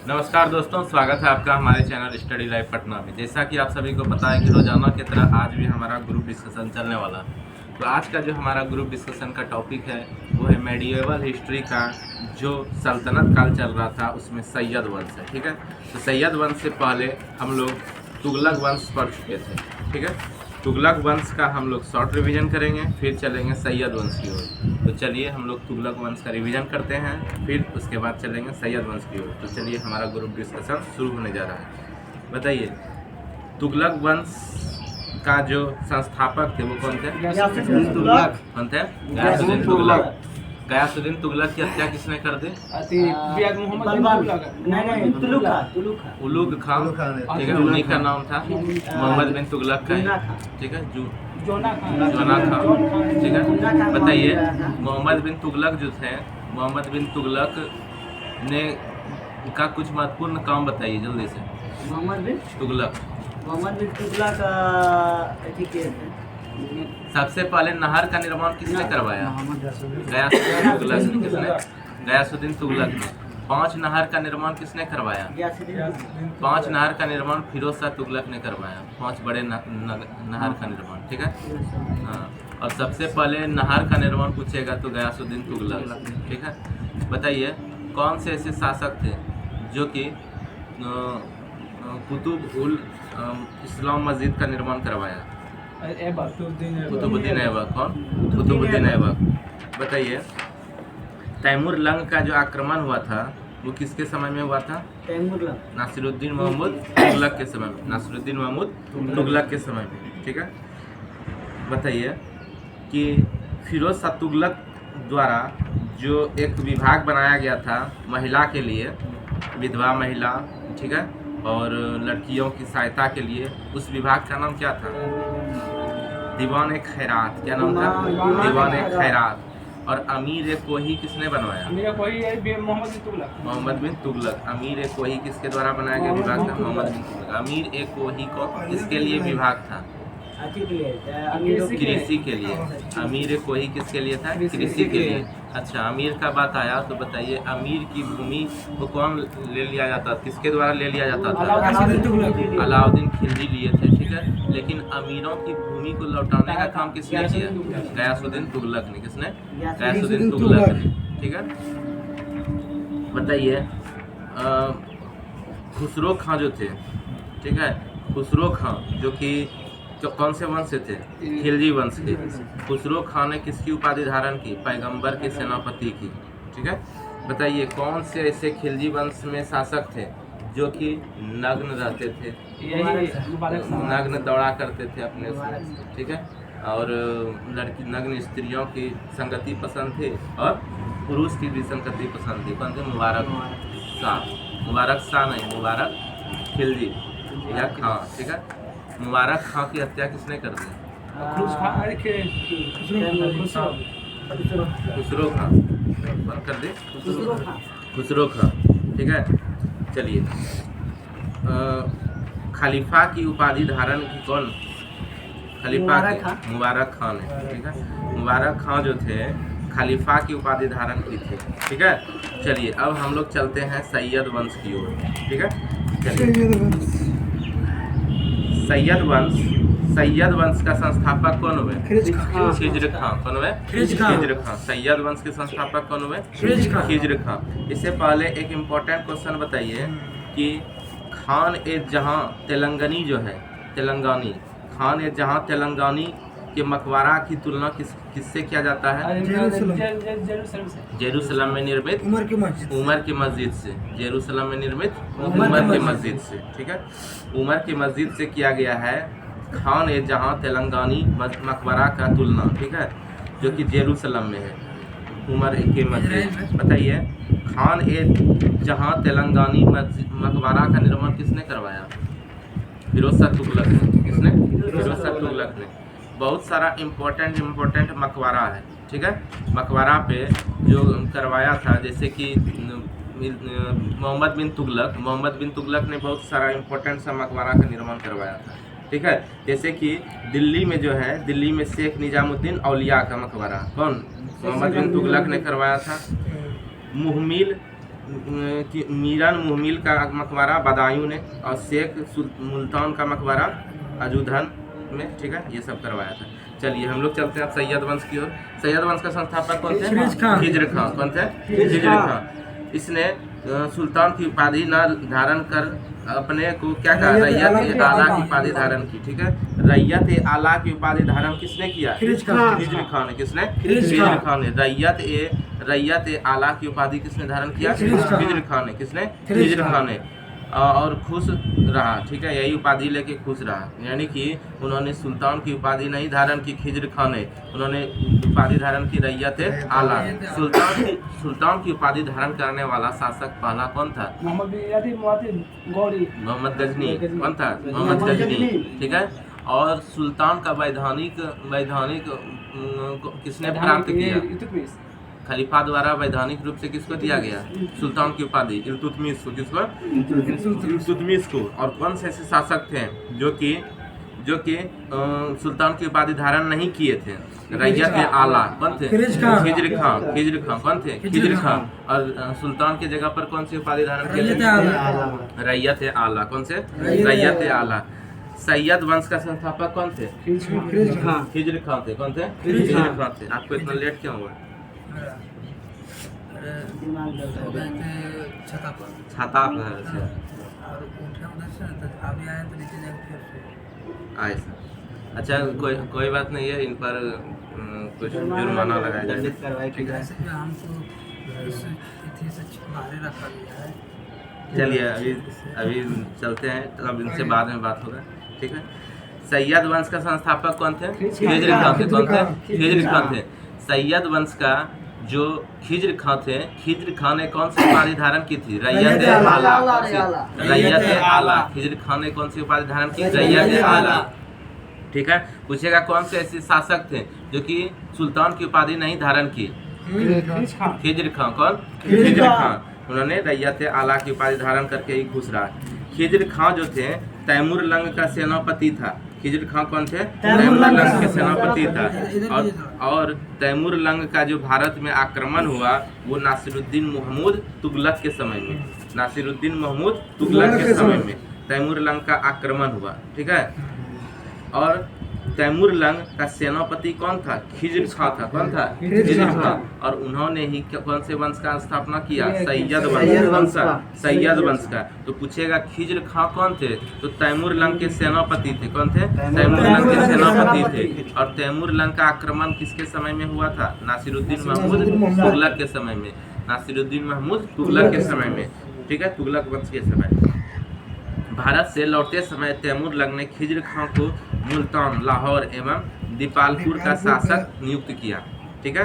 नमस्कार दोस्तों, स्वागत है आपका हमारे चैनल स्टडी लाइफ पटना में। जैसा कि आप सभी को पता है कि रोजाना की तरह आज भी हमारा ग्रुप डिस्कशन चलने वाला है। तो आज का जो हमारा ग्रुप डिस्कशन का टॉपिक है वो है मेडिएवल हिस्ट्री का जो सल्तनत काल चल रहा था उसमें सैयद वंश है। ठीक है, तो सैयद वंश से पहले हम लोग तुगलक वंश पढ़ चुके थे। ठीक है, तुगलक वंश का हम लोग शॉर्ट रिवीजन करेंगे, फिर चलेंगे सैयद वंश की ओर। तो चलिए हम लोग तुगलक वंश का रिवीजन करते हैं, फिर उसके बाद चलेंगे सैयद वंश की ओर। तो चलिए हमारा ग्रुप डिस्कशन शुरू होने जा रहा है। बताइए, तुगलक वंश का जो संस्थापक थे वो कौन थे? कौन थे? गयासुद्दीन तुगलक। गयासुद्दीन तुगलक की हत्या किसने कर दी? उलुग खान। ठीक है, उन्हीं का नाम था, मोहम्मद बिन तुगलक का। ठीक है, जोना खान। ठीक है, बताइए मोहम्मद बिन तुगलक जो थे, मोहम्मद बिन तुगलक ने का कुछ महत्वपूर्ण काम बताइए जल्दी से। मोहम्मद बिन तुगलक सबसे पहले नहर का निर्माण किसने करवाया? गयासुद्दीन तुगलक ने। किसने? गयासुद्दीन तुगलक ने। 5 नहर का निर्माण किसने करवाया? 5 नहर का निर्माण फिरोज शाह तुगलक ने करवाया। 5 बड़े नहर का निर्माण। ठीक है, हाँ। और सबसे पहले नहर का निर्माण पूछेगा तो गयासुद्दीन तुगलक। ठीक है, बताइए कौन से ऐसे शासक थे जो कि कुतुब उल इस्लाम मस्जिद का निर्माण करवाया? कुतुबुद्दीन ऐबक। कौन? कुतुबुद्दीन ऐबक। बताइए, तैमूर लंग का जो आक्रमण हुआ था वो किसके समय में हुआ था? नासिरुद्दीन महमूद तुगलक के समय में। नासिरुद्दीन महमूद तुगलक के समय में। ठीक है, बताइए कि फिरोज शाह तुगलक द्वारा जो एक विभाग बनाया गया था महिला के लिए, विधवा महिला, ठीक है, और लड़कियों की सहायता के लिए, उस विभाग का नाम क्या था? दीवान खैरात। क्या नाम था? दीवान खैरात। और अमीर कोही किसने बनवाया? मोहम्मद बिन तुगलक। अमीर कोही किसके द्वारा बनाया गया विभाग था? मोहम्मद बिन तुगलक। अमीर कोही को किसके लिए विभाग था? कृषि के लिए। अमीर कोही किसके लिए था? कृषि के लिए। अच्छा, अमीर का बात आया तो बताइए, अमीर की भूमि को कौन ले लिया जाता था? किसके द्वारा ले लिया जाता था? अलाउद्दीन खिलजी लिए थे। ठीक है, लेकिन अमीरों की भूमि को लौटाने का काम किसने किया? गयासुद्दीन तुगलक ने। किसने? गयासुद्दीन तुगलक ने। ठीक है, बताइए खुसरो खां जो थे, ठीक है, खुसरो खां जो कि कौन से वंश से थे? खिलजी वंश के। खुसरो खां ने किसकी उपाधि धारण की? पैगंबर के सेनापति की। ठीक है, बताइए कौन से ऐसे खिलजी वंश में शासक थे जो कि नग्न रहते थे, नग्न दौड़ा करते थे अपने से? ठीक है, और लड़की नग्न स्त्रियों की संगति पसंद थी और पुरुष की भी संगति पसंद थी। कौन थे? मुबारक शाह। मुबारक शाह नहीं, मुबारक खिलजी या खां। ठीक है, मुबारक खां की हत्या किसने कर दी? खुसरो खां। बंद कर दे, खुसरो खां। ठीक है, चलिए खलीफा की उपाधि धारण की कौन? खलीफा की मुबारक खां ने। ठीक है, मुबारक खां जो थे खलीफा की उपाधि धारण की थी। ठीक है, चलिए अब हम लोग चलते हैं सैयद वंश की ओर। ठीक है, चलिए सैयद वंश का संस्थापक कौन हुए? खिज्र खां। कौन हुए? खिज्र खां। सैयद वंश के संस्थापक कौन हुए? खिज्र खां। इससे पहले एक इम्पोर्टेंट क्वेश्चन बताइए कि खान ए जहां तेलंगानी जो है, तेलंगानी खान ए जहां तेलंगानी के मकबरा की तुलना किससे किया जाता है? जेरूसलम में निर्मित उमर की मस्जिद से। जेरूसलम में निर्मित उमर की मस्जिद से। ठीक है, उमर की मस्जिद से किया गया है खान ए जहां तेलंगानी मकबरा का तुलना। ठीक है, जो कि जेरूसलम में है, उमर की मस्जिद। बताइए खान ए जहां तेलंगानी मकबरा का निर्माण किसने करवाया? फिरोज शाह तुगलक ने। किसने? फिरोज शाह तुगलक ने। बहुत सारा इम्पोर्टेंट मकबरा है। ठीक है, मकबरा पे जो करवाया था, जैसे कि मोहम्मद बिन तुगलक ने बहुत सारा इम्पोर्टेंट सा मकबरा का निर्माण करवाया था। ठीक है, जैसे कि दिल्ली में जो है, दिल्ली में शेख निजामुद्दीन औलिया का मकबरा कौन? मोहम्मद बिन तुगलक ने करवाया था। मुहमिल मीरन मुहमिल का मकबरा बदायूं ने, और शेख मुल्तान का मकबरा अजूधन में, ठीक है, ये सब करवाया था। चलिए हम लोग चलते हैं अब सैयद वंश की ओर। सैयद वंश का संस्थापक कौन थे? खिज्र खां। कौन थे? खिज्र खां। इसने सुल्तान की उपाधि न धारण कर अपने को क्या कहा? रैयत आला की उपाधि धारण की, ठीक है। रैयत आला की उपाधि धारण किसने किया? खिज्र खां ने। किसने? खिज्र खां ने। रैयत आला की उपाधि किसने धारण किया? खिज्र खां ने। किसने? खिज्र खां ने। और खुश रहा, ठीक है, यही उपाधि लेके खुश रहा, यानी कि उन्होंने सुल्तान की उपाधि नहीं धारण की खिज्र खां ने, उन्होंने उपाधि धारण की रैयत आला। सुल्तान की उपाधि धारण करने वाला शासक पहला कौन था? मोहम्मद गजनी। कौन था? मोहम्मद गजनी, ठीक है। और सुल्तान का वैधानिक किसने प्राप्त किया? खलीफा द्वारा वैधानिक रूप से किसको दिया गया? सुल्तान की उपाधि इल्तुतमिश को। किसको? इल्तुतमिश को। और कौन से ऐसे शासक थे जो कि सुल्तान की उपाधि धारण नहीं किए थे? रैयत आला। कौन थे? खिज्र खां। कौन थे? खिज्र खां। और सुल्तान की जगह पर कौन सी उपाधि धारण किए थे? रैयत आला। कौन से? रैयत आला। सैयद वंश का संस्थापक कौन थे? खिज्र खां थे। कौन थे? खिज्र खां थे। आपको इतना लेट क्यों हुआ? छाता पर आए सर। अच्छा, कोई बात नहीं है, इन पर कुछ जुर्माना लगाया जाए, ठीक है। चलिए अभी चलते हैं, अब इनसे बाद में बात होगा, ठीक है। सैयद वंश का संस्थापक कौन थे? खिज्र खां थे। कौन थे? खिज्र खां थे। सैयद वंश का जो खिज्र खां थे, खिज्र खां ने कौन सी उपाधि धारण की थी? रैयत आला। रैयत आला। खिज्र खां ने कौन सी उपाधि धारण की? रैयत आला, ठीक है। पूछेगा कौन से ऐसे शासक थे जो कि सुल्तान की उपाधि नहीं धारण की? खिज्र खां। कौन? खिज्र खां। उन्होंने रैयत आला की उपाधि धारण करके ही खुश रहा। खिज्र खां जो थे तैमूर लंग का सेनापति था। खिज्र खां कौन थे? तैमूर लंग के सेनापति था। और तैमूर लंग का जो भारत में आक्रमण हुआ वो नासिरुद्दीन महमूद तुगलक के समय में, नासिरुद्दीन महमूद तुगलक के समय में तैमूर लंग का आक्रमण हुआ, ठीक है। और तैमूर लंग का सेनापति कौन था? खिज्र खां था। कौन था? खिज्र खां। और उन्होंने ही कौन से वंश का स्थापना किया? सैयद वंश। सैयद वंश का। तो पूछेगा खिज्र खां कौन थे? तो तैमूर लंग के सेनापति थे। कौन थे? तैमूर लंग के सेनापति थे। और तैमूर लंग का आक्रमण किसके समय में हुआ था? नासिरुद्दीन महमूद तुगलक के समय में। नासिरुद्दीन महमूद तुगलक के समय में, ठीक है, तुगलक वंश के समय। भारत से लौटते समय तैमूर लंग ने खिज्र खां को मुल्तान, लाहौर एवं दीपालपुर का शासक नियुक्त किया, ठीक है।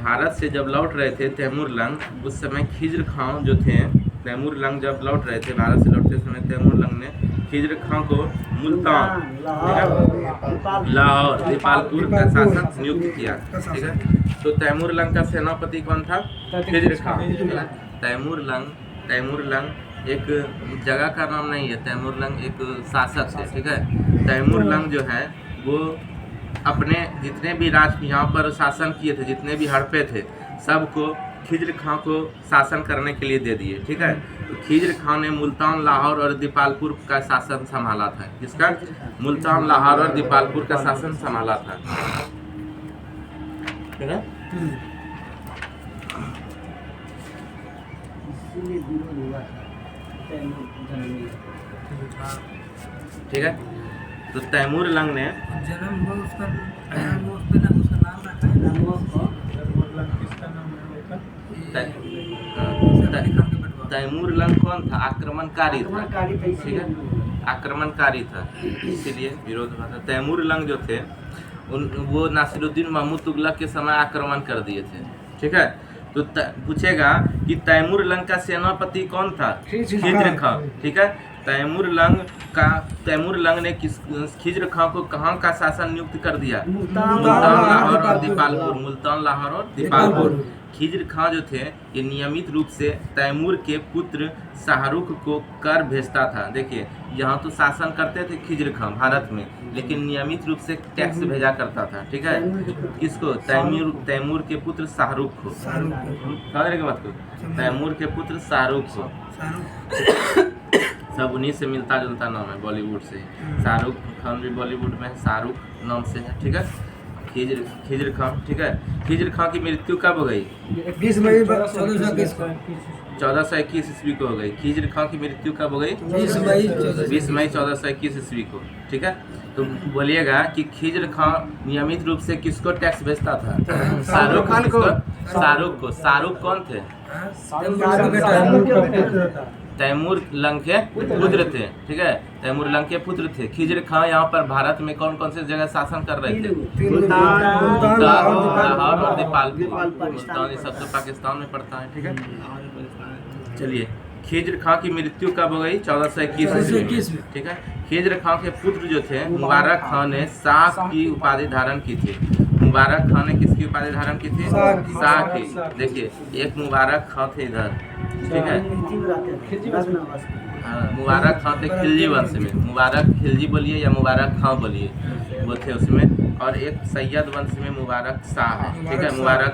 भारत से जब लौट रहे थे तैमूर लंग, उस समय खिज्र खां जो थे, तैमूर लंग जब लौट रहे थे भारत से लौटते समय तैमूर लंग ने खिज्र खां को मुल्तान, लाहौर, दीपालपुर का शासक नियुक्त किया, ठीक है। तो तैमूर लंग का सेनापति कौन था? खिज्र खां। तैमूर लंग एक जगह का नाम नहीं है, तैमूर लंग एक शासक थे, ठीक है। तैमूर लंग जो है वो अपने जितने भी यहाँ पर शासन किए थे, जितने भी हड़पे थे, सबको खिज्र खां को शासन करने के लिए दे दिए, ठीक है। तो खिज्र खां ने मुल्तान, लाहौर और दीपालपुर का शासन संभाला था। किसका? मुल्तान, लाहौर और दीपालपुर का शासन संभाला था, ठीक है। ठीक है। तो तैमूर लंग ने तैमूर लंग कौन था? आक्रमणकारी था, ठीक है, आक्रमणकारी था, इसीलिए विरोध हुआ था। तैमूर लंग जो थे वो नासिरुद्दीन महमूद तुगलक के समय आक्रमण कर दिए थे, ठीक है। तो पूछेगा कि तैमूर लंग का सेनापति कौन था? खिज्र खां, ठीक है। तैमूर लंग ने खिज्र खां को कहाँ का शासन नियुक्त कर दिया? मुल्तान, लाहौर और दीपालपुर। मुल्तान, लाहौर और दीपालपुर। खिज्र खां जो थे ये नियमित रूप से तैमूर के पुत्र शाहरुख को कर भेजता था। देखिए यहाँ तो शासन करते थे खिज्र खां भारत में, लेकिन नियमित रूप से टैक्स भेजा करता था, ठीक है। किसको? तैमूर के पुत्र शाहरुख को, समझ रहे बात को? तैमूर के पुत्र शाहरुख को, सब उन्हीं से मिलता जुलता नाम है, बॉलीवुड से। शाहरुख खान भी बॉलीवुड में शाहरुख नाम से है, ठीक है। खिज्र खां, ठीक है। खिज्र खां की मृत्यु कब हो गई? 20 मई 1421 को, 1421 ईस्वी को हो गई। खिज्र खां की मृत्यु कब हो गई? 20 मई 1421 ईस्वी को, ठीक है। तो बोलिएगा कि खिज्र खां नियमित रूप से किसको टैक्स भेजता था? शाहरुख खान को। शाहरुख को। शाहरुख कौन थे? तैमूर लंग के पुत्र थे, ठीक है। तैमूर लंग के पुत्र थे। खिज्र खां यहाँ पर भारत में कौन कौन से जगह शासन कर रहे थे? लाहौर और दीपालपुर। मुल्तान ये सब तो पाकिस्तान में पड़ता है, ठीक है। चलिए, खिज्र खां की मृत्यु कब हो गई? 1421 में, ठीक है। खिज्र खां के पुत्र जो थे मुबारक खां ने शाह की उपाधि धारण की थी। मुबारक खां ने किसकी उपाधि धारण की थी? शाह की। देखिए, एक मुबारक खां थे इधर, ठीक है। मुबारक खां थे खिलजी वंश में। मुबारक खिलजी बोलिए या मुबारक खां बोलिए, वो थे उसमें। और एक सैयद वंश में मुबारक शाह है, ठीक है। मुबारक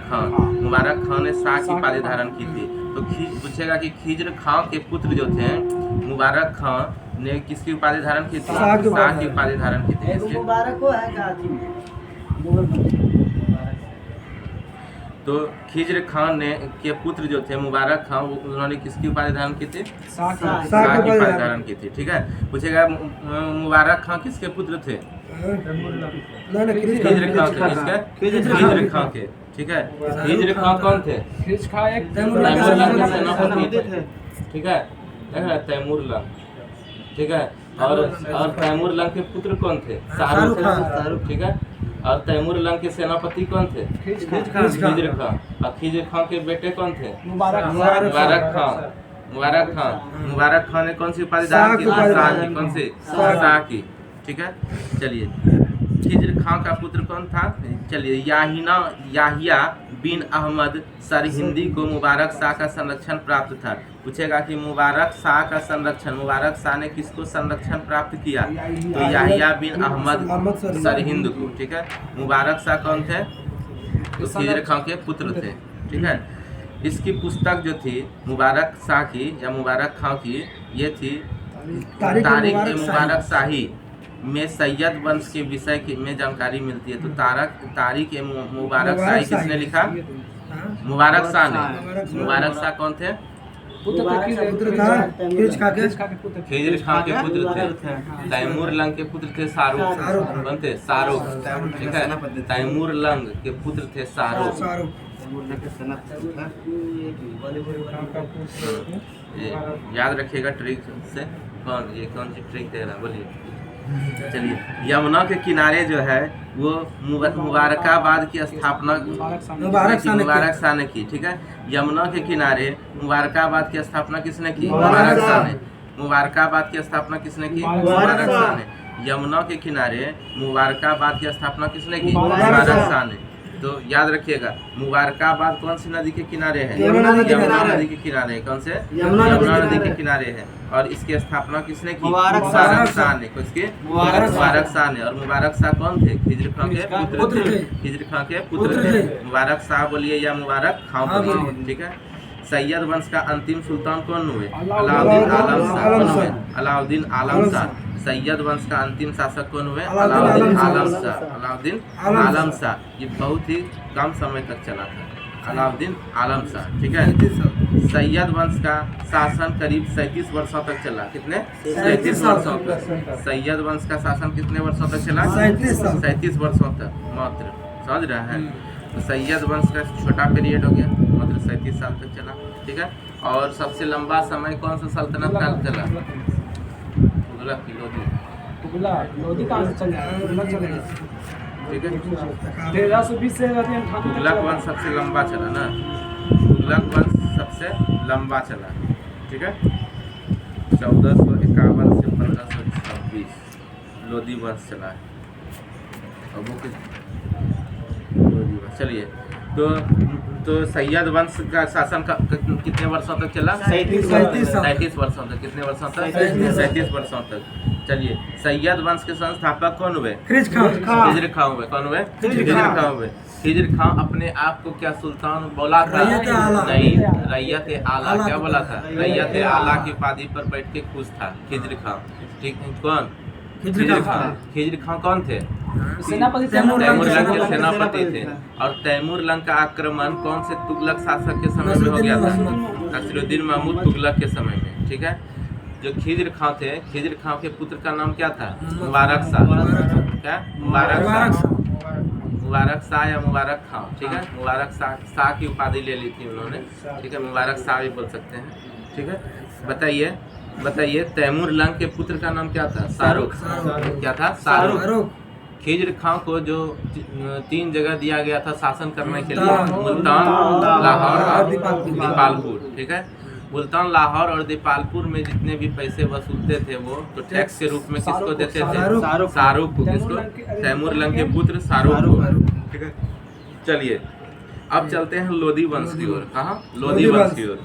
खां ने शाह की उपाधि धारण की थी। तो पूछेगा कि खिज्र खां के पुत्र जो थे मुबारक खां ने किसकी उपाधि धारण की थी? शाह की उपाधि धारण की थी। तो खिज्र खां ने के पुत्र जो थे मुबारक खां, उन्होंने किसकी उपाधि धारण की थी? शाह की उपाधि धारण की थी, ठीक है। पूछेगा मुबारक खां किसके पुत्र थे? खिज्र खां के। किसके? खिज्र खां के, ठीक है। खिज्र खां कौन थे? तैमूर लंग के सेनापति थे, ठीक है। तैमूर लंग, ठीक है। और तैमूर लंग के पुत्र कौन थे? शाहरुख, ठीक है। और तैमूर लंग के सेनापति कौन थे? खिज्र खां। और खिज्र खां के बेटे कौन थे? मुबारक खां। मुबारक खां ने कौन सी उपाधि धारण की? शाह की। कौन सी? शाह की, ठीक है। चलिए, खिज्र खां का पुत्र कौन था? चलिए, याहिया बिन अहमद सरहिंदी को मुबारक शाह का संरक्षण प्राप्त था। पूछेगा कि मुबारक शाह का संरक्षण, मुबारक शाह ने किसको संरक्षण प्राप्त किया? तो याहिया बिन अहमद सरहिंद को, ठीक है। मुबारक शाह कौन थे? तो खिज्र खां के पुत्र थे, ठीक है। इसकी पुस्तक जो थी मुबारक शाह की या मुबारक खां की, ये थी तारीख ए मुबारक शाही में सैयद वंश के विषय में जानकारी मिलती है। तो तारीख ए मुबारक शाही किसने लिखा? मुबारक शाह ने। मुबारक शाह कौन थे? पुत्र था खिज्र खां के पुत्र थे। तैमूर लंग के पुत्र थे शाहरुख। कौन थे? शाहरुख, ठीक है। तैमूर लंग के पुत्र थे शाहरुख। याद रखिएगा ट्रिक से। कौन सी ट्रिक दे रहा है बोलिए? चलिए, यमुना के किनारे जो है वो मुबारकाबाद की स्थापना मुबारक शाह ने की, ठीक है। यमुना के किनारे मुबारकाबाद की स्थापना किसने की? मुबारक शाह ने। मुबारकाबाद की स्थापना किसने की? मुबारक शाह ने। यमुना के किनारे मुबारकाबाद की स्थापना किसने की? मुबारक शाह ने। तो याद रखिएगा, मुबारकाबाद कौन सी नदी के किनारे है? यमुना नदी के किनारे। कौन से? यमुना नदी के किनारे है। और इसकी स्थापना किसने की? मुबारक शाह ने। किसके? मुबारक शाह ने। और मुबारक शाह कौन थे? खिज्र खां के पुत्र थे। खिज्र खां के पुत्र थे। मुबारक शाह बोलिए या मुबारक खां बोलिए, ठीक है। सैयद वंश का अंतिम सुल्तान कौन हुए? अलाउद्दीन आलम शाह। सैयद वंश का अंतिम शासक कौन हुए? अलाउद्दीन आलम शाह। ये बहुत ही कम समय तक चला था, अलाउद्दीन आलम शाह, ठीक है। सैयद वंश का शासन करीब 37 वर्षों तक चला। कितने? 37 वर्षों तक। सैयद वंश का शासन कितने वर्षों तक चला? 37 वर्षों तक मात्र, समझ रहे हैं। तो सैयद वंश का छोटा पीरियड हो गया, मात्र 37 साल तक चला, ठीक है। और सबसे लंबा समय कौन सा सल्तनत काल चला? लोधी कहाँ से चल ठीक है। 1320 से तुगलक वंश सबसे लंबा चला ना, तुगलक वंश सबसे लंबा चला, ठीक है। 1451 से 1526 लोधी वंश चला है। अब वो लोधी वंश, चलिए तो सैयद वंश का शासन कितने वर्षों तक चला? 37 वर्षों तक। कितने वर्षों तक? 37 वर्षों तक। चलिए, सैयद वंश के संस्थापक कौन हुए? खिज्र खां। खिज्र खां हुए। कौन हुए? खिज्र खां हुए। खिज्र खां अपने आप को क्या सुल्तान बोला था? नहीं, रैयत आला क्या बोला था? रैयत आला की उपाधि पर बैठ के खुश था खिज्र खां। ठीक है, कौन? खिज्र खां। खिज्र खां कौन थे? सेनापति तैमूर लंग के सेनापति थे। और तैमूर लंग का आक्रमण कौन से तुगलक शासक के समय में हो गया था? नसीरुद्दीन महमूद तुगलक के समय में। ठीक है, जो खिज्र खां थे, खिज्र खां के पुत्र का नाम क्या था? मुबारक शाह। क्या? मुबारक शाह या मुबारक खां। ठीक है, मुबारक शाह की उपाधि ले ली थी उन्होंने। ठीक है, मुबारक शाह भी बोल सकते हैं। ठीक है, बताइए तैमूर लंग के पुत्र का नाम क्या था? शाहरुख। क्या था? शाहरुख। खिज्र खां को जो 3 जगह दिया गया था शासन करने के लिए, मुल्तान, लाहौर और दीपालपुर। ठीक है, मुल्तान, लाहौर और दीपालपुर में जितने भी पैसे वसूलते थे वो तो टैक्स के रूप में किसको देते थे? शाहरुख को। किसको? तैमूर लंग के पुत्र शाहरुख को। ठीक है, चलिए अब चलते हैं लोधी वंश की ओर। कहाँ? लोधी वंश की ओर।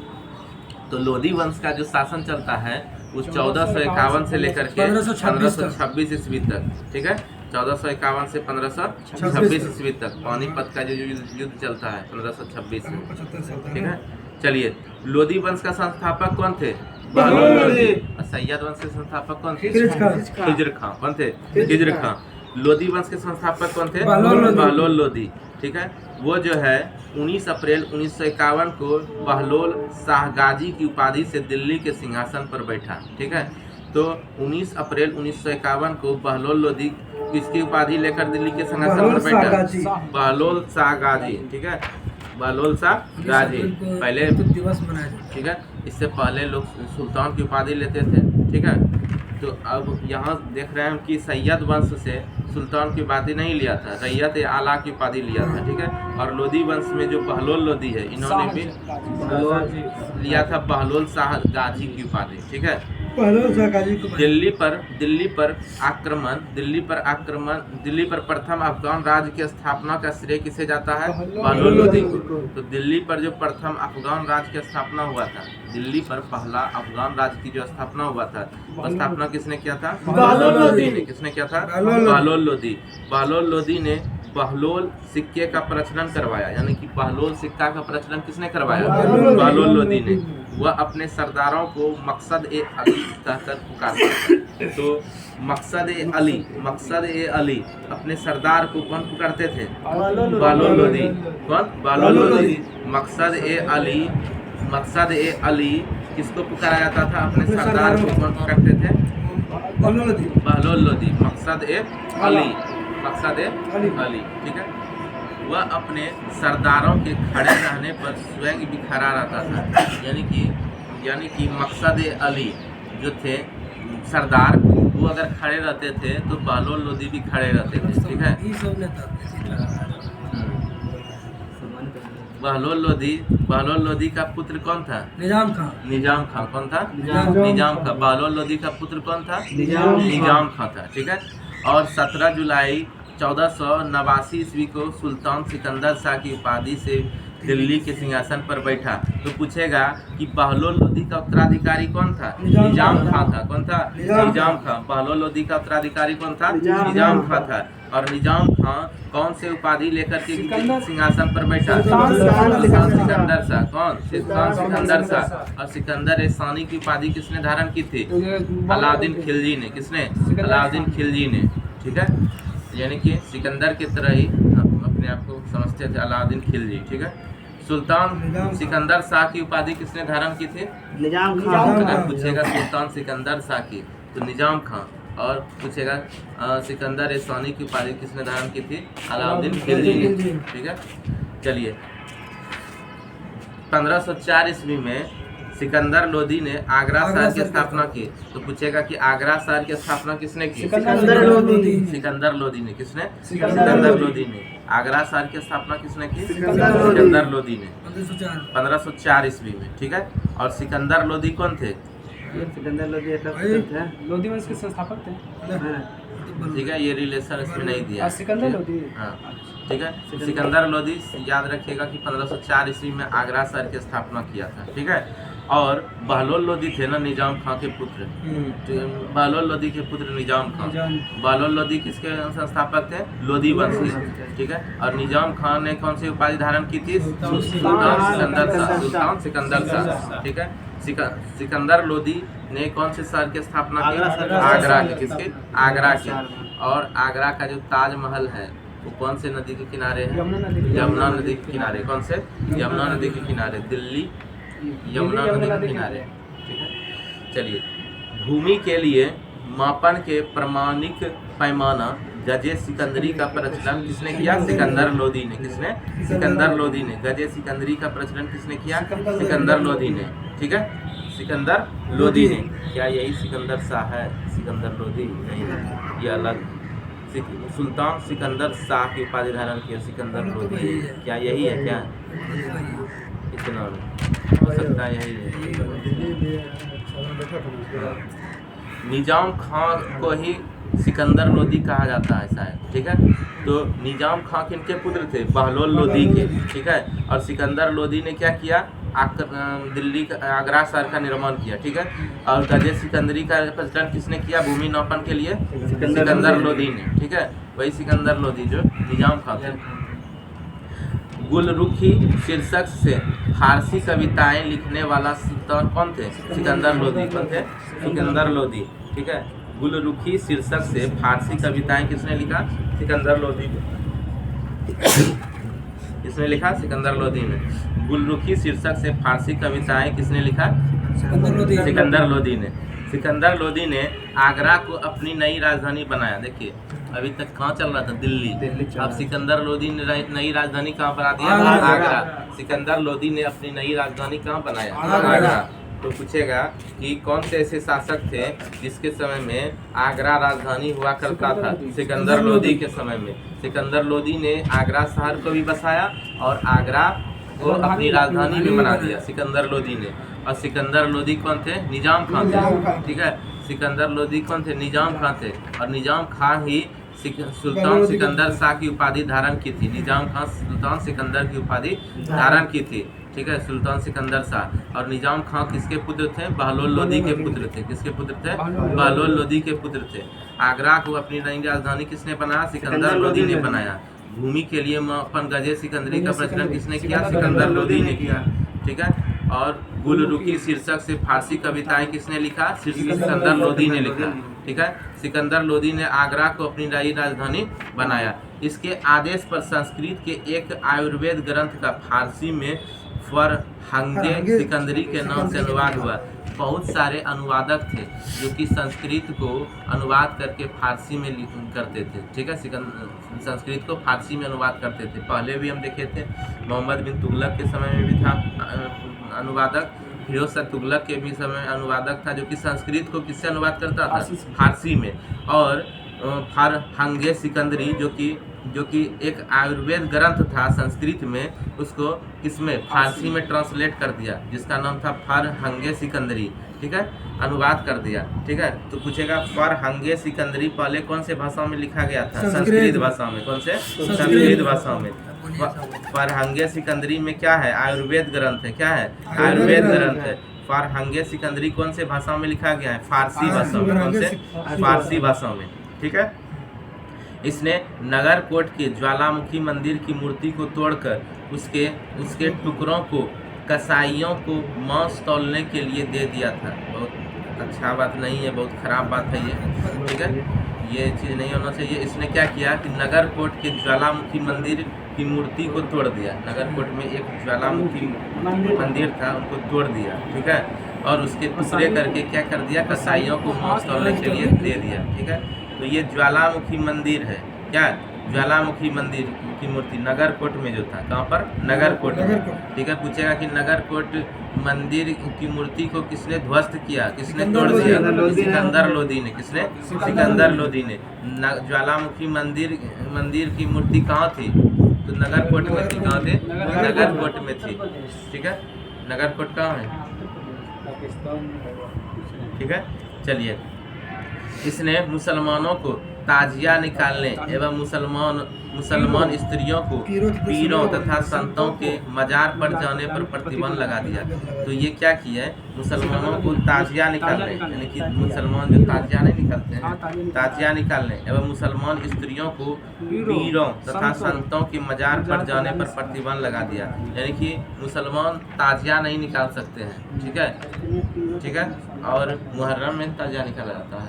तो लोधी वंश का जो शासन चलता है वो 1451 से लेकर के 1526 ईस्वी तक। ठीक है, 1451 से 1526 ईस्वी तक पानीपत का जो युद्ध चलता है 1526 में। ठीक है, चलिए, लोधी वंश का संस्थापक कौन थे? बहलोल लोधी। और सैयद वंश के संस्थापक कौन थे? खिज्र खां। कौन थे? खिज्र खां। लोधी वंश के संस्थापक कौन थे? बहलोल लोधी। ठीक है, वो जो है 19 अप्रैल 1951 को बहलोल शाह गाजी की उपाधि से दिल्ली के सिंहासन पर बैठा। ठीक है, तो 19 अप्रैल 1951 को बहलोल लोधी किसकी उपाधि लेकर दिल्ली के सिंहासन पर बैठा? बहलोल शाह गाजी। ठीक है, बहलोल शाह गाजी पहले दिवस मनाया। ठीक है, इससे पहले लोग सुल्तान की उपाधि लेते थे। ठीक है, तो अब यहाँ देख रहे हैं कि सैयद वंश से सुल्तान की उपाधि नहीं लिया था, रैयत आला की उपाधि लिया था। ठीक है, और लोधी वंश में जो बहलोल लोधी है इन्होंने भी लिया था बहलोल शाह गाजी की उपाधि। ठीक है, दिल्ली पर प्रथम अफगान राज्य की स्थापना का श्रेय किसे जाता है? बहलोल लोधी को। तो दिल्ली पर जो प्रथम अफगान राज्य की स्थापना हुआ था, दिल्ली पर पहला अफगान राज्य की जो स्थापना हुआ था, वो स्थापना किसने किया था? बहलोल लोधी ने। किसने किया था? बहलोल लोधी। बहलोल लोधी ने बहलोल सिक्के का प्रचलन करवाया, यानी कि बहलोल सिक्का का प्रचलन किसने करवाया? बहलोल लोधी ने। वह अपने सरदारों को मकसद ए अली कहकर पुकारता था। तो मकसद ए अली अपने सरदार को कौन पुकारते थे? बहलोल लोधी। कौन? बहलोल लोधी। मकसद ए अली किसको पुकारा जाता था? अपने सरदार को कौन पुकारते थे? बहलोल लोधी। मकसद ए अली। ठीक है, वह अपने सरदारों के खड़े रहने पर स्वयं भी खड़ा रहता था, यानी कि मकसद अली जो थे सरदार, वो अगर खड़े रहते थे तो बहलोल लोधी भी खड़े रहते थे। ठीक है, बहलोल लोधी का पुत्र कौन था? निजाम खां। कौन था? निजाम खां। बहलोल लोधी का पुत्र कौन था? निजाम खां था। ठीक है, और 17 जुलाई 1489 ईस्वी को सुल्तान सिकंदर शाह की उपाधि से दिल्ली के सिंहासन पर बैठा। तो पूछेगा कि बहलोल लोधी का उत्तराधिकारी कौन था? निजाम खां था। कौन था? निजाम खां। बहलोल लोधी का उत्तराधिकारी कौन था? निजाम खां था। और निजाम खां कौन से उपाधि लेकर के सिंहासन पर बैठा? सिकंदर शाह। कौन? सिकंदर शाह। और सिकंदर सानी की उपाधि किसने धारण की थी? अलाउद्दीन खिलजी ने। किसने? अलाउद्दीन खिलजी ने। ठीक है, यानी कि सिकंदर की तरह ही अपने आप को समझते थे अलाउद्दीन खिलजी। ठीक है, सुल्तान सिकंदर शाह की उपाधि किसने धारण की थी? निजाम खां। अगर पूछेगा सुल्तान सिकंदर शाह की तो निजाम खां, और पूछेगा सिकंदर सानी की उपाधि किसने धारण की थी? अलाउद्दीन खिलजी ने। ठीक है, चलिए 1504 ईस्वी में सिकंदर लोधी ने आगरा शहर की स्थापना की। तो पूछेगा कि आगरा शहर की स्थापना किसने की? सिकंदर लोधी ने। किसने? सिकंदर लोधी ने। आगरा शहर की स्थापना किसने की? सिकंदर लोधी ने 1504 ईस्वी में। ठीक है, और सिकंदर लोधी कौन थे? लोधी वंश के संस्थापक थे। ठीक है, ये रिलेशन इसमें नहीं दिया। सिकंदर लोधी। हाँ, ठीक है। सिकंदर लोदी याद रखिएगा कि 1504 ईस्वी में आगरा शहर की स्थापना किया था, ठीक है। और बहलोल लोदी थे ना निजाम खां के पुत्र, बहलोल लोदी के पुत्र निजाम खां। बहलोल लोदी किसके संस्थापक थे? लोदी वंश के, ठीक है। और निजाम खान ने कौन सी उपाधि धारण की थी? सुल्तान सिकंदर शाह, ठीक है। सिकंदर लोदी ने कौन से शहर की स्थापना की? आगरा के। किसके? आगरा के। और आगरा का जो ताजमहल है वो कौन से नदी के किनारे है? यमुना नदी के किनारे। कौन से? यमुना नदी के किनारे, दिल्ली यमुना नदी के किनारे, ठीक है। चलिए, भूमि के लिए मापन के प्रमाणिक पैमाना गजे सिकंदरी का प्रचलन किसने किया? सिकंदर लोदी ने। किसने? सिकंदर लोदी ने। गजे सिकंदरी का प्रचलन किसने किया? सिकंदर लोदी ने, ठीक है। सिकंदर लोदी ने। क्या यही सिकंदर शाह है? सिकंदर लोदी नहीं, ये अलग। सुल्तान सिकंदर शाह की उपाधि धारण किया सिकंदर लोदी। क्या यही है? क्या इतना हो सकता है यही है। निजाम खां को ही सिकंदर लोदी कहा जाता है, ऐसा है, ठीक है। तो निजाम खां किनके पुत्र थे? बहलोल लोदी के, ठीक है। और सिकंदर लोदी ने क्या किया? दिल्ली आगरा शहर का निर्माण किया, ठीक है। और गजे सिकंदरी का प्रचलन किसने किया भूमि नापन के लिए? सिकंदर लोदी ने, ठीक है। वही सिकंदर लोदी जो निजाम खां थे। गुलरुखी शीर्षक से फारसी कविताएं लिखने वाला सुल्तान कौन थे? सिकंदर लोदी। कौन थे? सिकंदर लोदी, ठीक है। गुलरुखी शीर्षक से फारसी कविताएं किसने लिखा? सिकंदर लोदी ने। किसने लिखा? सिकंदर लोदी ने। गुलरुखी शीर्षक से फारसी कविताएं किसने लिखा? सिकंदर लोदी ने। सिकंदर लोदी ने आगरा को अपनी नई राजधानी बनाया। देखिए, अभी तक कहाँ चल रहा था? दिल्ली। अब सिकंदर लोदी ने नई राजधानी कहाँ बना दिया? आगरा। सिकंदर लोदी ने अपनी नई राजधानी कहाँ बनाया? आगरा। तो पूछेगा कि कौन से ऐसे शासक थे जिसके समय में आगरा राजधानी हुआ करता था? सिकंदर लोदी के समय में। सिकंदर लोदी ने आगरा शहर को भी बसाया और आगरा को अपनी राजधानी भी बना दिया सिकंदर लोदी ने। और सिकंदर लोदी कौन थे? निजाम खान थे, ठीक है। सिकंदर लोदी कौन थे? निजाम खान थे। और निजाम खान ही सुल्तान सिकंदर शाह की उपाधि धारण की थी। निजाम खान सुल्तान सिकंदर की उपाधि धारण की थी, ठीक है। सुल्तान सिकंदर शाह। और निजाम खान किसके पुत्र थे? बहलोल लोदी के पुत्र थे। किसके पुत्र थे? बहलोल लोदी के पुत्र थे। आगरा को अपनी नई राजधानी किसने बनाया? सिकंदर लोदी ने बनाया। भूमि के लिए मापन गजे सिकंदरी का प्रचलन किसने किया? सिकंदर लोदी ने किया, ठीक है। और गुलरुखी शीर्षक से फारसी कविताएं किसने लिखा? सिकंदर लोदी ने लिखा, ठीक है। सिकंदर लोदी ने आगरा को अपनी नई राजधानी बनाया। इसके आदेश पर संस्कृत के एक आयुर्वेद ग्रंथ का फारसी में फरहंगे सिकंदरी के नाम से अनुवाद हुआ। बहुत सारे अनुवादक थे जो कि संस्कृत को अनुवाद करके फारसी में करते थे, ठीक है। संस्कृत को फारसी में अनुवाद करते थे। पहले भी हम देखे थे, मोहम्मद बिन तुगलक के समय में भी था अनुवादक। फिरोज शाह तुगलक के भी समय अनुवादक था जो कि संस्कृत को किससे अनुवाद करता था? फारसी में। और फरहंगे सिकंदरी जो कि एक आयुर्वेद ग्रंथ था संस्कृत में, उसको किसमें? फारसी में ट्रांसलेट कर दिया, जिसका नाम था फरहंगे सिकंदरी, ठीक है। अनुवाद कर दिया, ठीक है। तो पूछेगा फरहंगे सिकंदरी पहले कौन से भाषा में लिखा गया था? संस्कृत भाषा में। कौन से? संस्कृत भाषा में। फरहंगे सिकंदरी में क्या है? आयुर्वेद ग्रंथ है। क्या है? आयुर्वेद ग्रंथ है। फरहंगे सिकंदरी कौन से भाषा में लिखा गया है? फारसी भाषा में। कौन से? फारसी भाषा में, ठीक है। इसने नगरकोट के ज्वालामुखी मंदिर की मूर्ति को तोड़कर उसके टुकड़ों को कसाईयों को मांस तौलने के लिए दे दिया था। बहुत अच्छा बात नहीं है, बहुत खराब बात है ये, ठीक है। ये चीज़ नहीं होना चाहिए। इसने क्या किया कि नगरकोट के ज्वालामुखी मंदिर की मूर्ति को तोड़ दिया। नगरकोट में एक ज्वालामुखी मंदिर था, उनको तोड़ दिया, ठीक है। और उसके टुकड़े करके क्या कर दिया? कसाईयों को मांस तौलने के लिए दे दिया, ठीक है। तो ये ज्वालामुखी मंदिर है। क्या? ज्वालामुखी मंदिर की मूर्ति नगरकोट में जो था। कहाँ पर? नगरकोट में, ठीक है। पूछेगा कि नगरकोट मंदिर की मूर्ति को किसने ध्वस्त किया? किसने तोड़ दिया? सिकंदर लोदी ने। किसने? सिकंदर लोदी ने। ज्वालामुखी मंदिर की मूर्ति कहाँ थी? तो नगरकोट में थी। कहाँ थे? नगरकोट में थी, ठीक है। नगरकोट कहाँ है? ठीक है। चलिए, इसने मुसलमानों को ताजिया निकालने एवं मुसलमान स्त्रियों को पीरों तथा संतों के मजार पर जाने पर प्रतिबंध लगा दिया। तो ये क्या किया है, मुसलमानों को ताजिया निकालने, यानी कि मुसलमान जो ताजिया नहीं निकालते हैं, ताजिया निकालने एवं मुसलमान स्त्रियों को पीरों तथा संतों के मजार पर जाने पर प्रतिबंध लगा दिया। यानी कि मुसलमान ताजिया नहीं निकाल सकते हैं, ठीक है, ठीक है। और मुहर्रम में ताजिया निकाला जाता है,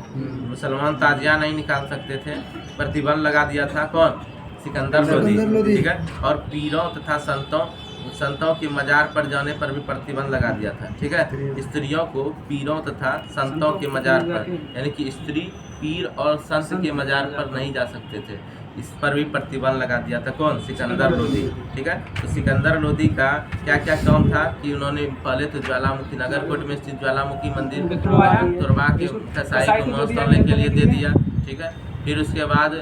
मुसलमान ताजिया नहीं निकाल सकते थे, प्रतिबंध लगा दिया था कौन, सिकंदर लोदी, ठीक है। और पीरों तथा संतों के मजार पर जाने पर भी प्रतिबंध लगा दिया था, ठीक है। स्त्रियों को पीरों तथा संतों के मजार पर, यानी कि स्त्री पीर और संत के मजार पर नहीं जा सकते थे, इस पर भी प्रतिबंध लगा दिया था कौन, सिकंदर लोदी, ठीक है। तो सिकंदर लोदी का क्या क्या काम था कि उन्होंने पहले तो ज्वालामुखी नगरकोट में स्थित ज्वालामुखी मंदिर तुरवा के कसाई को मांस तोड़ने के लिए दे दिया, ठीक है। फिर उसके बाद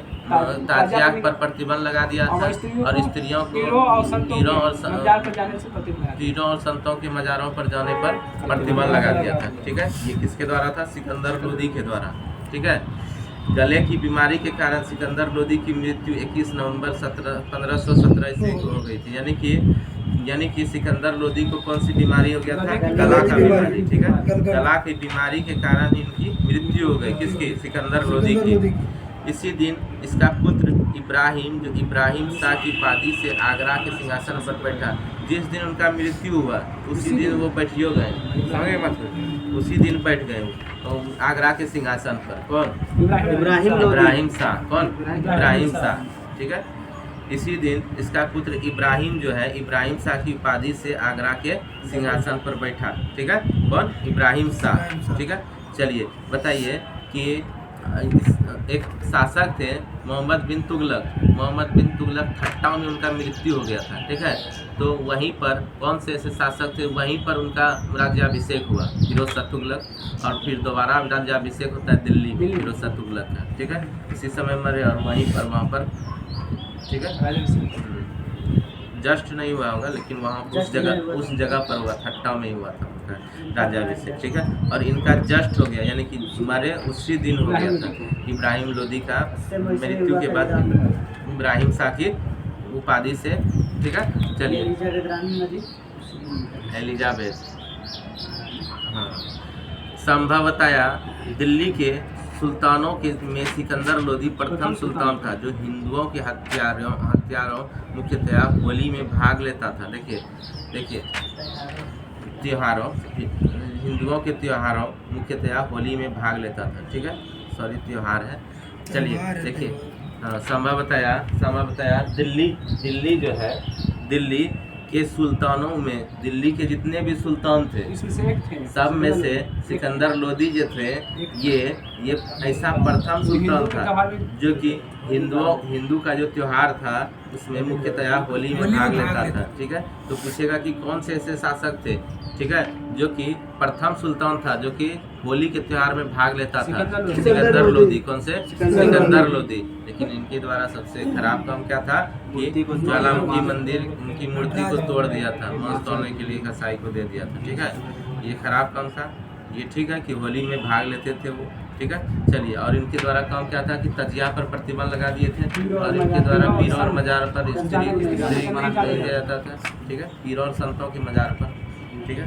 ताजिया पर प्रतिबंध लगा दिया था और स्त्रियों को पीरों और संतों के मजारों पर जाने पर प्रतिबंध लगा दिया था, ठीक है। ये किसके द्वारा था, सिकंदर लोदी के द्वारा, ठीक है। गले की बीमारी के कारण सिकंदर लोदी की मृत्यु 21 नवंबर 1517 ईस्वी को हो गई थी। यानी कि सिकंदर लोदी को कौन सी बीमारी हो गया था, गला का बीमारी, ठीक है। गला की बीमारी के कारण इनकी मृत्यु हो गई, किसकी, सिकंदर लोदी की। इसी दिन इसका पुत्र इब्राहिम, जो इब्राहिम शाह की उपाधि से आगरा के सिंहासन पर बैठा। जिस दिन उनका मृत्यु हुआ उसी दिन वो बैठियो गए, समझे मतलब, उसी दिन बैठ गए तो आगरा के सिंहासन पर कौन, इब्राहिम शाह, कौन, इब्राहिम शाह, ठीक है। इसी दिन इसका पुत्र इब्राहिम जो है, इब्राहिम शाह की उपाधि से आगरा के सिंहासन पर बैठा, ठीक है, कौन, इब्राहिम शाह, ठीक है। चलिए बताइए कि एक शासक थे मोहम्मद बिन तुगलक ठट्टा में उनका मृत्यु हो गया था, ठीक है। तो वहीं पर कौन से ऐसे शासक थे, वहीं पर उनका राज्याभिषेक हुआ, फिरोज शाह तुगलक, और फिर दोबारा राज्याभिषेक होता है दिल्ली में फिरोज शाह तुगलक का, ठीक है। इसी समय मरे और वहीं पर वहाँ पर, ठीक है, जस्ट नहीं हुआ होगा लेकिन वहाँ उस जगह पर हुआ, ठट्टा में ही हुआ था उनका राज्याभिषेक, ठीक है। और इनका जस्ट हो गया, यानी कि मरे उसी दिन हो गया था इब्राहिम लोदी का मृत्यु के बाद इब्राहिम शाह की उपाधि से, ठीक है। चलिए एलिजाबेथ, हाँ, संभवतया दिल्ली के सुल्तानों के में सिकंदर लोदी प्रथम सुल्तान था जो हिंदुओं के हत्यारों मुख्यतया होली में भाग लेता था। देखिए त्योहारों, हिंदुओं के त्योहारों मुख्यतया होली में भाग लेता था, ठीक है, सॉरी त्योहार है। चलिए देखिए, संभवतया दिल्ली जो है, दिल्ली के सुल्तानों में, दिल्ली के जितने भी सुल्तान थे सब में से सिकंदर लोदी जो थे ये ऐसा प्रथम सुल्तान था जो कि हिंदू का जो त्योहार था उसमें मुख्यतया होली में भाग लेता था, ठीक है। तो पूछेगा कि कौन से ऐसे शासक थे, ठीक है, जो कि प्रथम सुल्तान था जो कि होली के त्योहार में भाग लेता था, सिकंदर लोदी। कौन से, सिकंदर लोदी। लेकिन इनके द्वारा सबसे खराब काम क्या था कि ज्वालामुखी मंदिर, उनकी मूर्ति को तोड़ दिया था, मांस तोड़ने के लिए कसाई को दे दिया था, ठीक है, ये खराब काम था। ये ठीक है कि होली में भाग लेते थे वो, ठीक है। चलिए, और इनके द्वारा काम क्या था कि तजिया पर प्रतिबंध लगा दिए थे और इनके द्वारा पीर और मजार पर स्त्री दिया जाता था, ठीक है, पीर और संतों के मजार पर, ठीक है।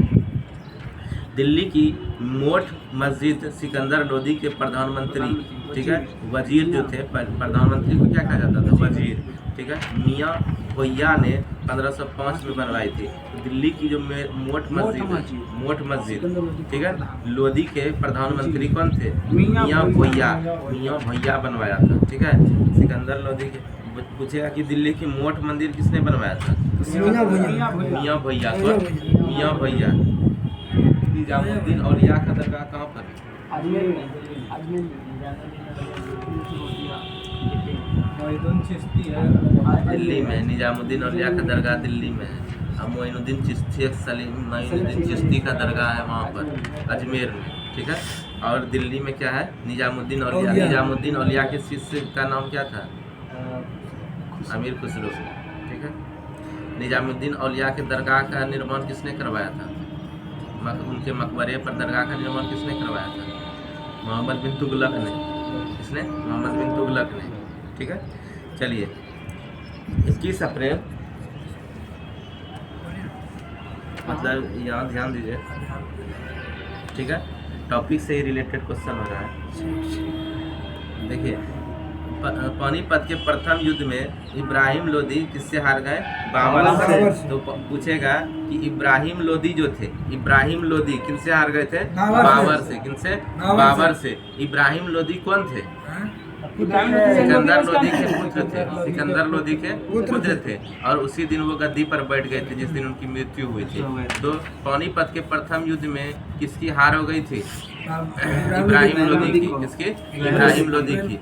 दिल्ली की मोठ मस्जिद सिकंदर लोदी के प्रधानमंत्री, ठीक है, वजीर जो थे, प्रधानमंत्री को क्या कहा जाता था, वजीर, ठीक है, मियाँ भैया ने 1505 में बनवाई थी। दिल्ली की जो मोठ मस्जिद, ठीक है, लोदी के प्रधानमंत्री कौन थे, मियाँ भैया बनवाया था, ठीक है, सिकंदर लोदी के। पूछेगा कि दिल्ली की मोठ मंदिर किसने बनवाया था, मियाँ भैया। निजामुद्दीन औलिया का दरगाह कहाँ पर है, दिल्ली में। निजामुद्दीन औलिया का दरगाह दिल्ली में है। अब मोइनुद्दीन चिश्ती का दरगाह है वहाँ पर अजमेर में, ठीक है। और दिल्ली में क्या है, निजामुद्दीन औलिया। निजामुद्दीन औलिया के शिष्य का नाम क्या था, अमीर खुसरो, ठीक है। निजामुद्दीन औलिया के दरगाह का निर्माण किसने करवाया था, उनके मकबरे पर दरगाह का निर्माण किसने करवाया था, मोहम्मद बिन तुगलक ने। किसने, मोहम्मद बिन तुगलक ने, ठीक है। चलिए 21 अप्रैल, मतलब यहाँ ध्यान दीजिए, ठीक है। टॉपिक से ही रिलेटेड क्वेश्चन हो रहा है। देखिए, पानीपत के प्रथम युद्ध में इब्राहिम लोदी किससे हार गए? बाबर से। तो पूछेगा कि इब्राहिम लोदी जो थे, इब्राहिम लोदी किनसे हार गए थे? बाबर से। किनसे? बाबर से। इब्राहिम लोदी कौन थे? सिकंदर लोदी के पुत्र थे। सिकंदर लोदी के पुत्र थे, और उसी दिन वो गद्दी पर बैठ गए थे जिस दिन उनकी मृत्यु हुई थी। तो पानीपत के प्रथम युद्ध में किसकी हार हो गई थी? इब्राहिम लोदी की। किसकी? इब्राहिम लोदी की,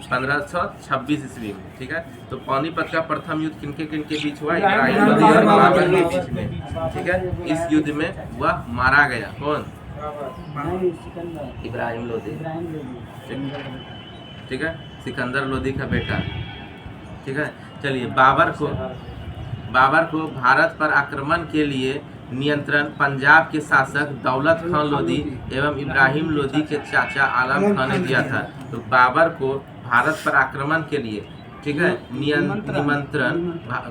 1526 ईस्वी में, ठीक है। तो पानीपत का प्रथम युद्ध किनके किनके बीच हुआ? इब्राहिम लोदी और बाबर के बीच में, ठीक है। इस युद्ध में वह मारा गया। कौन? इब्राहिम लोदी, ठीक है, सिकंदर लोदी का बेटा, ठीक है। चलिए, बाबर को भारत पर आक्रमण के लिए नियंत्रण पंजाब के शासक दौलत खान लोदी एवं इब्राहिम लोदी के चाचा आलम खान ने दिया था। तो बाबर को भारत पर आक्रमण के लिए, ठीक है, निमंत्रण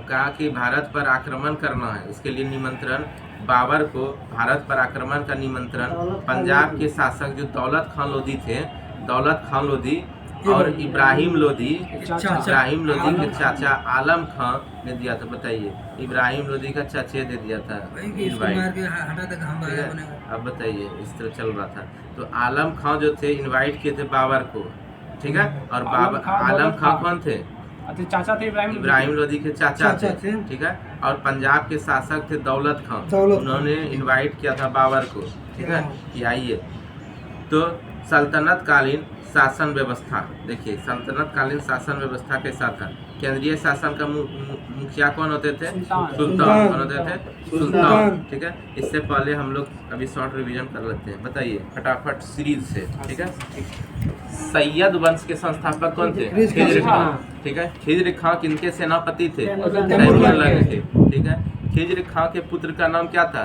कहा कि भारत पर आक्रमण करना है, इसके लिए निमंत्रण, बाबर को भारत पर आक्रमण का निमंत्रण पंजाब के शासक जो दौलत खान लोदी थे, दौलत खान लोदी और इब्राहिम लोदी के चाचा आलम खान ने दिया था। बताइए, इब्राहिम लोदी का चाचे दे दिया था। अब बताइए, इस तरह चल रहा था। तो आलम खान जो थे इनवाइट किए थे बाबर को, ठीक है। और बाबर, आलम खान कौन थे? चाचा थे इब्राहिम लोदी के चाचा थे, ठीक है। और पंजाब के शासक थे दौलत खान, उन्होंने इनवाइट किया था बाबर को, ठीक है, कि आइए। तो सल्तनत कालीन शासन व्यवस्था, देखिए, सल्तनत कालीन शासन व्यवस्था के साथ केंद्रीय शासन का मुखिया कौन होते थे? सुल्तान। कौन होते थे? सुल्तान, ठीक है। इससे पहले हम लोग अभी शॉर्ट रिवीजन कर लेते हैं। बताइए फटाफट सीरीज से, ठीक है। सैयद वंश के संस्थापक कौन थे? खिज्र खां, ठीक है। खिज्र खां किनके सेनापति थे? तैमूर लंग थे, ठीक है। खिज्र खां के पुत्र का नाम क्या था?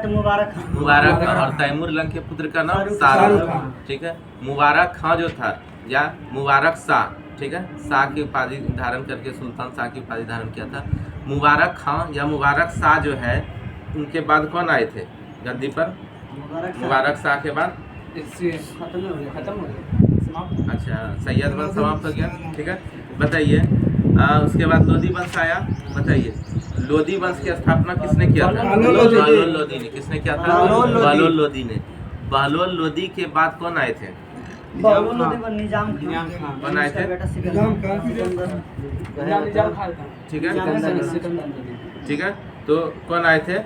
मुबारक खां। और तैमूर लंग के पुत्र का नाम शाहरुख खां, ठीक है। मुबारक खां जो था, या मुबारक शाह, ठीक है, शाह की उपाधि धारण करके सुल्तान शाह की उपाधि धारण किया था। मुबारक खां या मुबारक शाह जो है, उनके बाद कौन आए थे गद्दी पर? मुबारक शाह के बाद खत्म हो गया। अच्छा, सैयद वंश समाप्त हो गया, ठीक है। बताइए, उसके बाद लोदी वंश आया। बताइए, लोदी वंश की स्थापना किसने किया था? बहलोल लोदी ने। किसने किया था? बहलोल लोदी ने। बहलोल लोदी के बाद कौन आए थे? निजाम खान। कौन आए थे? ठीक है, ठीक है। तो कौन आए थे?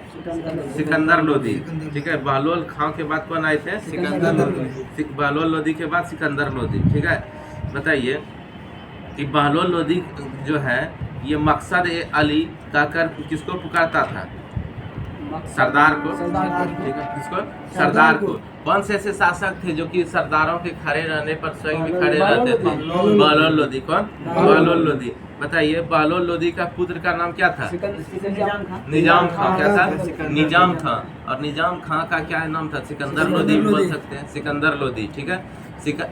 सिकंदर लोदी, ठीक है। बहलोल खां के बाद कौन आए थे? बहलोल लोदी के बाद सिकंदर लोदी, ठीक है। बताइए कि बहलोल लोदी जो है, ये मकसद ए अली कहकर किसको पुकारता था? सरदार को, ठीक है। किसको? सरदार को। कौन से ऐसे शासक थे जो कि सरदारों के खड़े रहने पर स्वयं भी खड़े रहते थे? बहलोल लोदी। कौन? बहलोल लोदी। बताइए, बहलोल लोदी का पुत्र का नाम क्या था? निजाम खां। क्या था? निजाम खां। और निजाम खां का क्या नाम था? सिकंदर लोदी भी बोल सकते हैं, सिकंदर लोदी, ठीक है।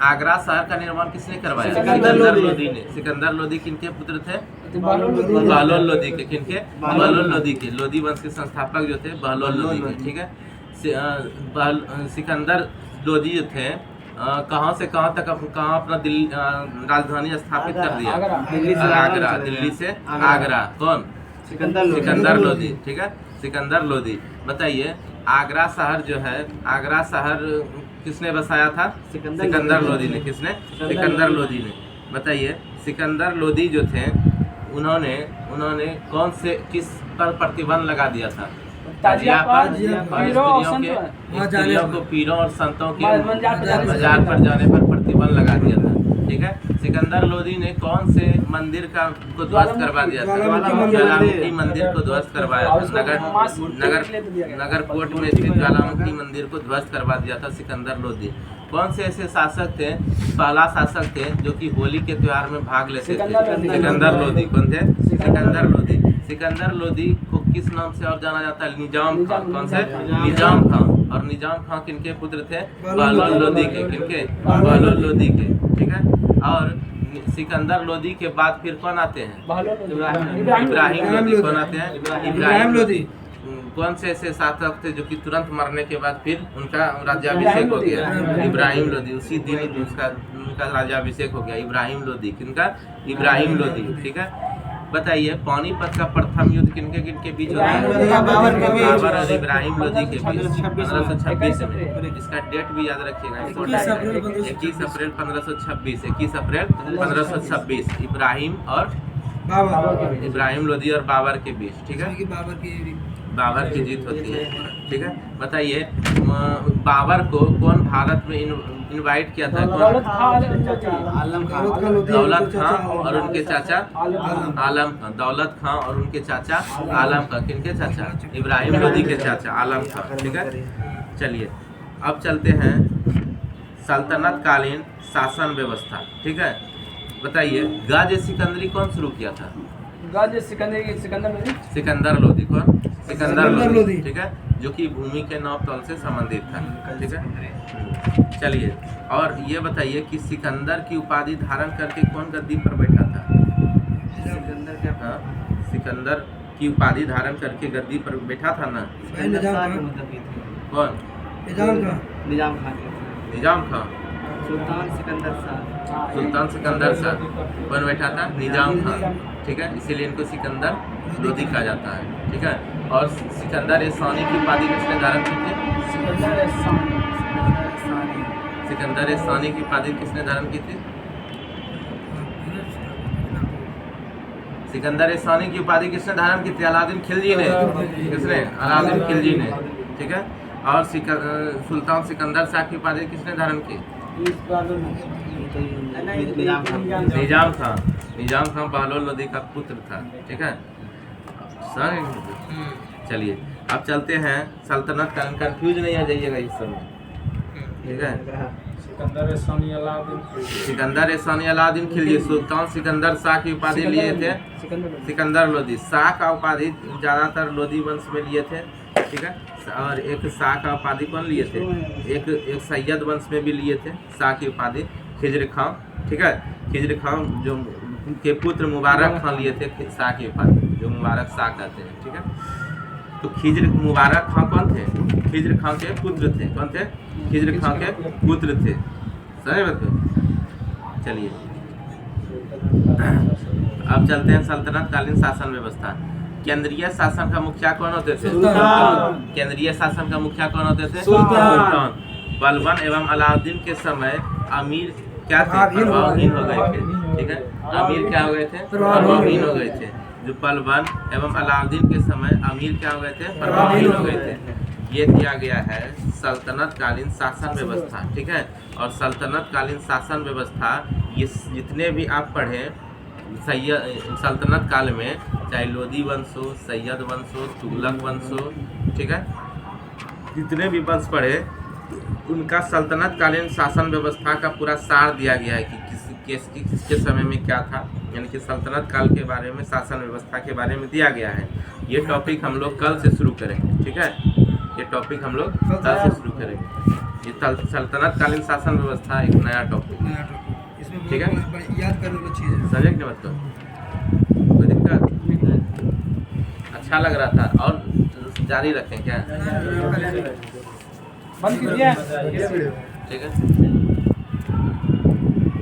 आगरा शहर का निर्माण किसने करवाया? सिकंदर लोदी ने। सिकंदर लोदी किनके पुत्र थे? बहलोल लोदी के। किनके? बहलोल लोदी के। लोदी वंश के संस्थापक जो थे बहलोल लोदी के, ठीक है। सिकंदर लोदी जो थे, कहाँ से कहाँ तक कहाँ अपना दिल्ली राजधानी स्थापित कर दिया? आगरा। दिल्ली से आगरा। कौन? सिकंदर लोदी, ठीक है, सिकंदर लोदी। बताइए, आगरा शहर जो है, आगरा शहर किसने बसाया था? सिकंदर लोदी ने। किसने? सिकंदर लोदी ने। बताइए, सिकंदर लोदी जो थे, उन्होंने कौन से, किस पर प्रतिबंध लगा दिया था? ताजिया पर, और स्त्रियों को पीरों और संतों के बाजार पर जाने पर प्रतिबंध लगा दिया था, ठीक है। सिकंदर लोदी ने कौन से मंदिर को ध्वस्त करवा दिया था? ज्वालामुखी मंदिर को ध्वस्त करवाया था। नगर कोट में स्थित ज्वालामुखी मंदिर को ध्वस्त करवा दिया था सिकंदर लोदी। कौन से ऐसे शासक थे, पहला शासक थे जो कि होली के त्योहार में भाग लेते थे? सिकंदर लोदी। कौन थे? सिकंदर लोदी। सिकंदर लोदी को किस नाम से और जाना जाता है? निजाम खान। कौन से? निजाम खान। और निजाम खान किनके पुत्र थे? बहलोल लोदी के। किनके? बहलोल लोदी के, ठीक है। और सिकंदर लोदी के बाद फिर कौन आते हैं? बहलोल इब्राहिम लोदी। कौन आते हैं? इब्राहिम लोदी। कौन से ऐसे शासक थे जो कि तुरंत मरने के बाद फिर उनका राज्याभिषेक हो गया? इब्राहिम लोदी। उसी दिन ही उनका राज्याभिषेक हो गया, इब्राहिम लोदी। किनका? इब्राहिम लोदी। ठीक है, बताइए पानीपत का प्रथम युद्ध किनके बीच हुआ? बाबर और इब्राहिम लोदी के बीच 1526 में। इसका डेट भी याद रखिएगा, 21 अप्रैल 1526। 21 अप्रैल 1526 इब्राहिम और इब्राहिम लोदी और बाबर के बीच। ठीक है, बाबर की जीत होती है। ठीक है, बताइए बाबर को कौन भारत में इनवाइट किया था? दौलत खान दौलत खां और उनके चाचा आलम खां। दौलत खां और उनके चाचा आलम खां। किनके चाचा? इब्राहिम लोदी के चाचा आलम खां। ठीक है, चलिए अब चलते हैं सल्तनत कालीन शासन व्यवस्था। ठीक है, बताइए गाज सिकंदरी कौन शुरू किया था? सिकंदर लोदी। कौन? सिकंदर लोदी। ठीक है, जो कि भूमि के नौ तल से संबंधित था। ठीक है, चलिए और ये बताइए कि सिकंदर की उपाधि धारण करके कौन गद्दी पर बैठा था? हाँ, सिकंदर की उपाधि धारण करके गद्दी पर बैठा था ना? कौन? निजाम खां। सुल्तान सिकंदर शाह। कौन बैठा था? निजाम खां। ठीक है, इसीलिए इनको सिकंदर लोदी कहा जाता है। ठीक है, और सिकंदर सानी की उपाधि किसने धारण की थी? सिकंदर सानी की उपाधि किसने धारण की थी? सिकंदर सानी की उपाधि किसने धारण की थी? अलाउद्दीन खिलजी ने। किसने? अलाउद्दीन खिलजी ने। ठीक है, और सुल्तान सिकंदर शाह की उपाधि किसने धारण की? निजाम खां। निजाम खां बहलोल लोदी का पुत्र था। ठीक है, चलिए अब चलते हैं सल्तनत कालीन। कंफ्यूज नहीं आ जाइएगा इस समय। ठीक है, सिकंदर सानी अलाउद्दीन खिलजी। सुल्तान सिकंदर शाह की उपाधि लिए थे सिकंदर लोदी। शाह का उपाधि ज़्यादातर लोदी वंश में लिए थे। ठीक है, और एक शाह का उपाधि कौन लिए थे? एक सैयद वंश में भी लिए थे शाह की उपाधि, खिजर खां। ठीक है, खिजर खां जो के पुत्र मुबारक खां लिए थे शाह की उपाधि, जो मुबारक शाह कहते हैं। ठीक है, तो खिजर मुबारक खां कौन थे? खिजर खां के पुत्र थे। कौन थे? खिजर खां के पुत्र थे। सही बात है। चलिए अब चलते हैं सल्तनत कालीन शासन व्यवस्था। केंद्रीय शासन का मुखिया कौन होते थे? केंद्रीय शासन का मुखिया कौन होते थे? सुल्तान। बलबन एवं अलाउद्दीन के समय अमीर क्या थे? प्रभावहीन हो गए थे। ठीक है, अमीर क्या हो गए थे? प्रभावहीन हो गए थे। जो बलबन एवं अलाउद्दीन के समय अमीर क्या हो गए थे? प्रभावहीन हो गए थे। ये दिया गया है सल्तनत कालीन शासन व्यवस्था। ठीक है, और सल्तनत कालीन शासन व्यवस्था ये जितने भी आप पढ़े सल्तनत काल में, चाहे लोदी वंश हो, सैयद वंश हो, तुगलक वंश हो, ठीक है, जितने भी वंश पढ़े उनका सल्तनत कालीन शासन व्यवस्था का पूरा सार दिया गया है कि किसके समय में क्या था। यानी कि सल्तनत काल के बारे में, शासन व्यवस्था के बारे में दिया गया है। ये टॉपिक हम लोग कल से शुरू करेंगे। ठीक है, ये टॉपिक हम लोग कल से शुरू करेंगे। ये सल्तनत कालीन शासन व्यवस्था एक नया टॉपिक है। ठीक है, याद करने वाली चीज़ है। समझे कि मतलब कोई दिक्कत? अच्छा लग रहा था और जारी रखें क्या? बंद कीजिए। ठीक है।